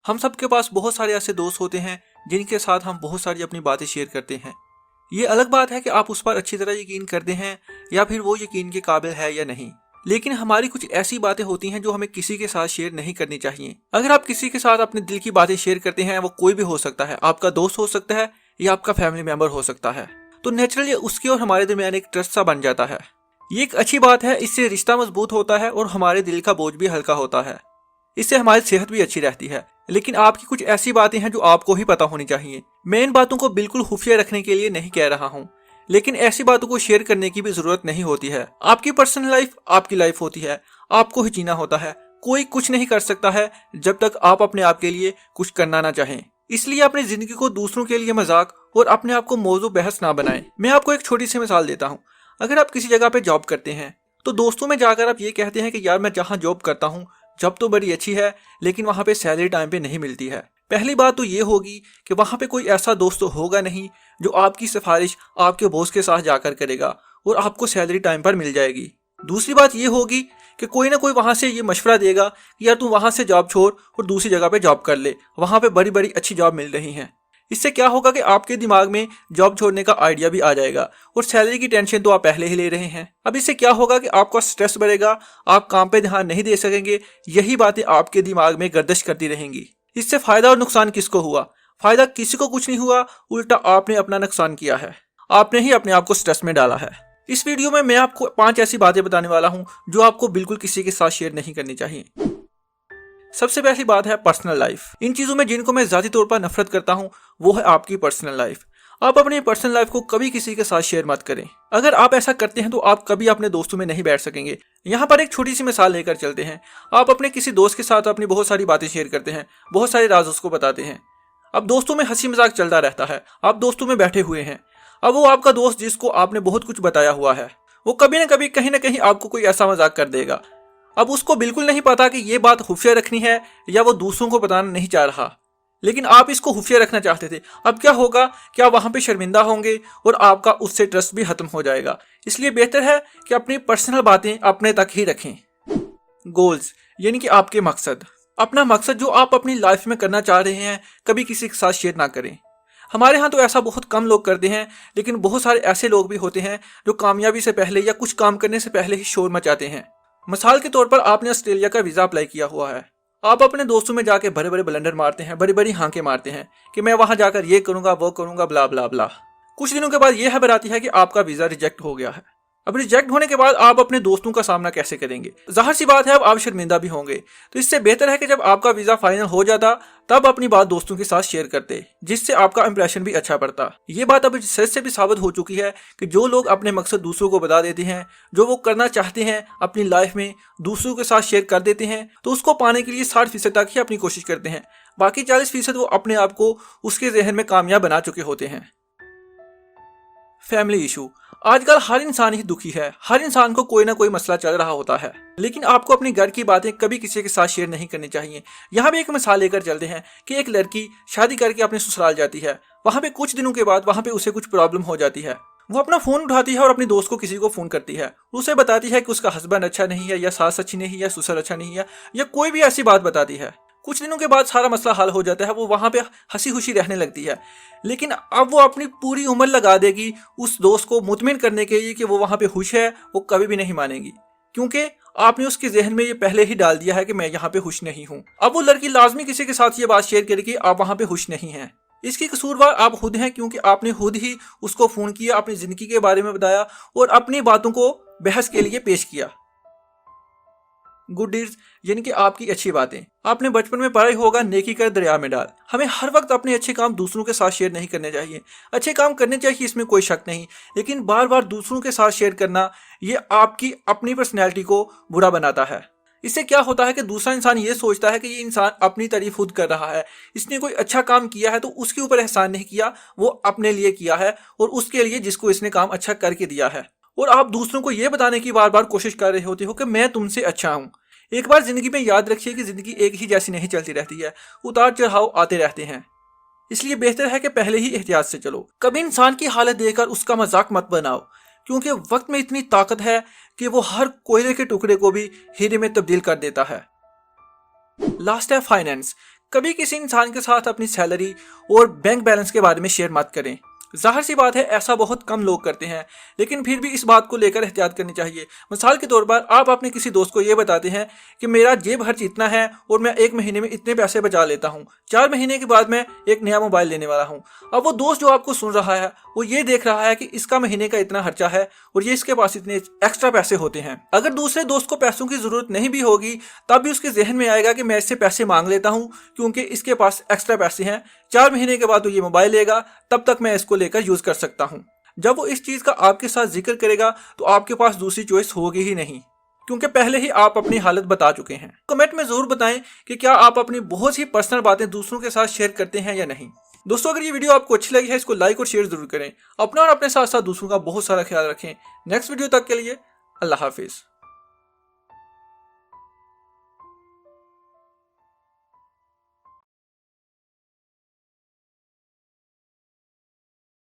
हम सबके पास बहुत सारे ऐसे दोस्त होते हैं जिनके साथ हम बहुत सारी अपनी बातें शेयर करते हैं। ये अलग बात है कि आप उस पर अच्छी तरह यकीन करते हैं या फिर वो यकीन के काबिल है या नहीं। लेकिन हमारी कुछ ऐसी बातें होती हैं जो हमें किसी के साथ शेयर नहीं करनी चाहिए। अगर आप किसी के साथ अपने दिल की बातें शेयर करते हैं, वो कोई भी हो सकता है, आपका दोस्त हो सकता है या आपका फैमिली मेंबर हो सकता है, तो नेचुरली उसके और हमारे दरमियान एक ट्रस्ट सा बन जाता है। ये एक अच्छी बात है, इससे रिश्ता मजबूत होता है और हमारे दिल का बोझ भी हल्का होता है। इससे हमारी सेहत भी अच्छी रहती है। लेकिन आपकी कुछ ऐसी बातें हैं जो आपको ही पता होनी चाहिए। मैं इन बातों को बिल्कुल खुफिया रखने के लिए नहीं कह रहा हूँ, लेकिन ऐसी बातों को शेयर करने की भी जरूरत नहीं होती है। आपकी पर्सनल लाइफ आपकी लाइफ होती है, आपको ही जीना होता है। कोई कुछ नहीं कर सकता है जब तक आप अपने आप के लिए कुछ करना ना चाहें। इसलिए अपनी जिंदगी को दूसरों के लिए मजाक और अपने आप को मौजू बहस ना बनाएं। मैं आपको एक छोटी सी मिसाल देता हूँ। अगर आप किसी जगह पे जॉब करते हैं तो दोस्तों में जाकर आप ये कहते हैं कि यार मैं जहाँ जॉब करता हूँ जॉब तो बड़ी अच्छी है, लेकिन वहाँ पे सैलरी टाइम पे नहीं मिलती है। पहली बात तो ये होगी कि वहाँ पे कोई ऐसा दोस्त तो होगा नहीं जो आपकी सिफारिश आपके बॉस के साथ जाकर करेगा और आपको सैलरी टाइम पर मिल जाएगी। दूसरी बात ये होगी कि कोई ना कोई वहाँ से ये मशवरा देगा कि यार तू वहाँ से जॉब छोड़ और दूसरी जगह पे जॉब कर ले, वहाँ पे बड़ी बड़ी अच्छी जॉब मिल रही हैं। इससे क्या होगा कि आपके दिमाग में जॉब छोड़ने का आइडिया भी आ जाएगा और सैलरी की टेंशन तो आप पहले ही ले रहे हैं। अब इससे क्या होगा कि आपका स्ट्रेस बढ़ेगा, आप काम पे ध्यान नहीं दे सकेंगे। यही बातें आपके दिमाग में गर्दिश करती रहेंगी। इससे फायदा और नुकसान किसको हुआ? फायदा किसी को कुछ नहीं हुआ, उल्टा आपने अपना नुकसान किया है। आपने ही अपने आप को स्ट्रेस में डाला है। इस वीडियो में मैं आपको 5 ऐसी बातें बताने वाला हूं जो आपको बिल्कुल किसी के साथ शेयर नहीं करनी चाहिए। सबसे पहली बात है पर्सनल लाइफ। इन चीजों में जिनको मैं जाती तौर पर नफरत करता हूं वो है आपकी पर्सनल लाइफ। आप अपनी पर्सनल लाइफ को कभी किसी के साथ शेयर मत करें। अगर आप ऐसा करते हैं तो आप कभी अपने दोस्तों में नहीं बैठ सकेंगे। यहाँ पर एक छोटी सी मिसाल लेकर चलते हैं। आप अपने किसी दोस्त के साथ अपनी बहुत सारी बातें शेयर करते हैं, बहुत सारे राज उसको बताते हैं। अब दोस्तों में हंसी मजाक चलता रहता है, आप दोस्तों में बैठे हुए हैं। अब वो आपका दोस्त जिसको आपने बहुत कुछ बताया हुआ है, वो कभी ना कभी कहीं ना कहीं आपको कोई ऐसा मजाक कर देगा। अब उसको बिल्कुल नहीं पता कि ये बात खुफिया रखनी है या वो दूसरों को बताना नहीं चाह रहा, लेकिन आप इसको खुफिया रखना चाहते थे। अब क्या होगा, क्या वहां पे शर्मिंदा होंगे और आपका उससे ट्रस्ट भी खत्म हो जाएगा। इसलिए बेहतर है कि अपनी पर्सनल बातें अपने तक ही रखें। गोल्स यानी कि आपके मकसद। अपना मकसद जो आप अपनी लाइफ में करना चाह रहे हैं कभी किसी के साथ शेयर ना करें। हमारे यहाँ तो ऐसा बहुत कम लोग करते हैं, लेकिन बहुत सारे ऐसे लोग भी होते हैं जो कामयाबी से पहले या कुछ काम करने से पहले ही शोर मचाते हैं। मिसाल के तौर पर आपने ऑस्ट्रेलिया का वीजा अप्लाई किया हुआ है। आप अपने दोस्तों में जाके बड़े बड़े ब्लंडर मारते हैं, बड़ी बड़ी हांके मारते हैं कि मैं वहां जाकर ये करूंगा वो करूंगा ब्ला ब्ला ब्ला। कुछ दिनों के बाद यह खबर आती है कि आपका वीजा रिजेक्ट हो गया है। अब रिजेक्ट होने के बाद आप अपने दोस्तों का सामना कैसे करेंगे? जाहिर सी बात है अब आप शर्मिंदा भी होंगे। तो इससे बेहतर है कि जब आपका वीजा फाइनल हो जाता तब अपनी बात दोस्तों के साथ शेयर करते, जिससे आपका इंप्रेशन भी अच्छा पड़ता। ये बात अब रिसर्च से भी साबित हो चुकी है कि जो लोग अपने मकसद दूसरों को बता देते हैं, जो वो करना चाहते हैं अपनी लाइफ में दूसरों के साथ शेयर कर देते हैं, तो उसको पाने के लिए 60% तक ही अपनी कोशिश करते हैं। बाकी 40% वो अपने आप को उसके जहन में कामयाब बना चुके होते हैं। Family issue. आजकल हर इंसान ही दुखी है, हर इंसान को कोई ना कोई मसला चल रहा होता है, लेकिन आपको अपने घर की बातें कभी किसी के साथ शेयर नहीं करनी चाहिए। यहाँ भी एक मिसाल लेकर चलते हैं कि एक लड़की शादी करके अपने ससुराल जाती है। वहाँ पे कुछ दिनों के बाद वहाँ पे उसे कुछ प्रॉब्लम हो जाती है। वो अपना फोन उठाती है और अपने दोस्त को किसी को फोन करती है। उसे बताती है कि उसका हस्बैंड अच्छा नहीं है, या सास अच्छी नहीं, या ससुर अच्छा नहीं है, या कोई भी ऐसी बात बताती है। कुछ दिनों के बाद सारा मसला हल हो जाता है। वो वहां पे हंसी खुशी रहने लगती है। लेकिन अब वो अपनी पूरी उम्र लगा देगी उस दोस्त को मुतमिन करने के लिए कि वो वहां पे खुश है। वो कभी भी नहीं मानेगी, क्योंकि आपने उसके जहन में ये पहले ही डाल दिया है कि मैं यहाँ पे खुश नहीं हूँ। अब वो लड़की लाजमी किसी के साथ ये बात शेयर करेगी आप वहां पे खुश नहीं हैं। इसकी कसूरवार आप खुद हैं, क्योंकि आपने खुद ही उसको फोन किया, अपनी जिंदगी के बारे में बताया और अपनी बातों को बहस के लिए पेश किया। गुड डीड्स यानी कि आपकी अच्छी बातें। आपने बचपन में पढ़ा ही होगा, नेकी कर दरिया में डाल। हमें हर वक्त अपने अच्छे काम दूसरों के साथ शेयर नहीं करने चाहिए। अच्छे काम करने चाहिए, इसमें कोई शक नहीं, लेकिन बार बार दूसरों के साथ शेयर करना ये आपकी अपनी पर्सनैलिटी को बुरा बनाता है। इससे क्या होता है कि दूसरा इंसान ये सोचता है कि ये इंसान अपनी तारीफ खुद कर रहा है, इसने कोई अच्छा काम किया है तो उसके ऊपर एहसान नहीं किया, वो अपने लिए किया है और उसके लिए जिसको इसने काम अच्छा करके दिया है। और आप दूसरों को यह बताने की बार बार कोशिश कर रहे होते हो कि मैं तुमसे अच्छा हूं। एक बार जिंदगी में याद रखिए कि जिंदगी एक ही जैसी नहीं चलती रहती है, उतार चढ़ाव आते रहते हैं। इसलिए बेहतर है कि पहले ही एहतियात से चलो। कभी इंसान की हालत देखकर उसका मजाक मत बनाओ, क्योंकि वक्त में इतनी ताकत है कि वो हर कोयले के टुकड़े को भी हीरे में तब्दील कर देता है। लास्ट है फाइनेंस। कभी किसी इंसान के साथ अपनी सैलरी और बैंक बैलेंस के बारे में शेयर मत करें। जाहिर सी बात है ऐसा बहुत कम लोग करते हैं, लेकिन फिर भी इस बात को लेकर एहतियात करनी चाहिए। मिसाल के तौर पर आप अपने किसी दोस्त को ये बताते हैं कि मेरा जेब खर्च इतना है और मैं 1 महीने में इतने पैसे बचा लेता हूँ, 4 महीने के बाद मैं एक नया मोबाइल लेने वाला हूँ। अब वो दोस्त जो आपको सुन रहा है वो ये देख रहा है कि इसका महीने का इतना खर्चा है और ये इसके पास इतने एक्स्ट्रा पैसे होते हैं। अगर दूसरे दोस्त को पैसों की जरूरत नहीं भी होगी तब भी उसके जहन में आएगा कि मैं इससे पैसे मांग लेता हूँ क्योंकि इसके पास एक्स्ट्रा पैसे हैं, 4 महीने के बाद तो ये मोबाइल लेगा, तब तक मैं इसको लेकर यूज कर सकता हूँ। जब वो इस चीज का आपके साथ जिक्र करेगा तो आपके पास दूसरी चॉइस होगी ही नहीं, क्योंकि पहले ही आप अपनी हालत बता चुके हैं। कमेंट में जरूर बताएं कि क्या आप अपनी बहुत ही पर्सनल बातें दूसरों के साथ शेयर करते हैं या नहीं। दोस्तों अगर ये वीडियो आपको अच्छी लगी है इसको लाइक और शेयर जरूर करें। अपना और अपने साथ साथ दूसरों का बहुत सारा ख्याल रखें। नेक्स्ट वीडियो तक के लिए अल्लाह हाफिज।